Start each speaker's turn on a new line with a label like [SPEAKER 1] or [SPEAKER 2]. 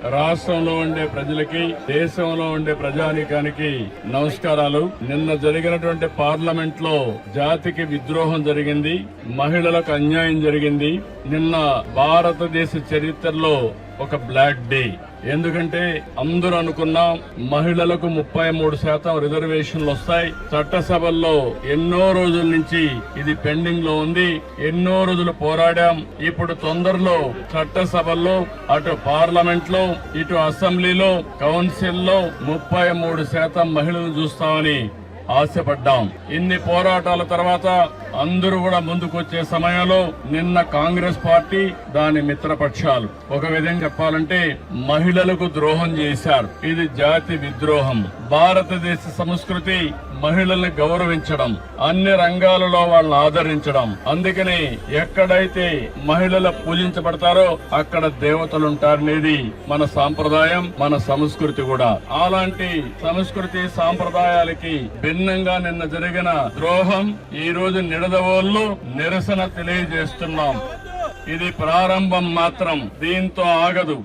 [SPEAKER 1] రాష్ట్రంలో ఉండే ప్రజలకి, దేశంలో ఉండే ప్రజానీకానికి నమస్కారాలు. నిన్న జరిగినటువంటి పార్లమెంట్ లో జాతికి విద్రోహం జరిగింది, మహిళలకు అన్యాయం జరిగింది. నిన్న భారతదేశ చరిత్రలో ఒక బ్లాక్ డే. ఎందుకంటే అందరూ అనుకున్నాం మహిళలకు 33% రిజర్వేషన్లు వస్తాయి. చట్టసభల్లో ఎన్నో రోజుల నుంచి ఇది పెండింగ్ లో ఉంది. ఎన్నో రోజులు పోరాడాం. ఇప్పుడు తొందరలో చట్టసభల్లో, అటు పార్లమెంట్ లో, ఇటు అసెంబ్లీలో, కౌన్సిల్ లో 33% మహిళలు చూస్తామని ఆశపడ్డాం. ఇన్ని పోరాటాల తర్వాత అందరూ కూడా ముందుకొచ్చే సమయంలో నిన్న కాంగ్రెస్ పార్టీ, దాని మిత్రపక్షాలు ఒక విధంగా చెప్పాలంటే మహిళలకు ద్రోహం చేశారు. ఇది జాతి విద్రోహం. భారతదేశ సంస్కృతి మహిళల్ని గౌరవించడం, అన్ని రంగాలలో వాళ్ళని ఆదరించడం. అందుకని ఎక్కడైతే మహిళలు పూజించబడతారో అక్కడ దేవతలుంటారనేది మన సాంప్రదాయం, మన సంస్కృతి కూడా. అలాంటి సంస్కృతి సాంప్రదాయాలకి భిన్నంగా నిన్న జరిగిన ద్రోహం ఈ రోజు నిడదవోల్లో నిరసన తెలియజేస్తున్నాం. ఇది ప్రారంభం మాత్రం, దీంతో ఆగదు.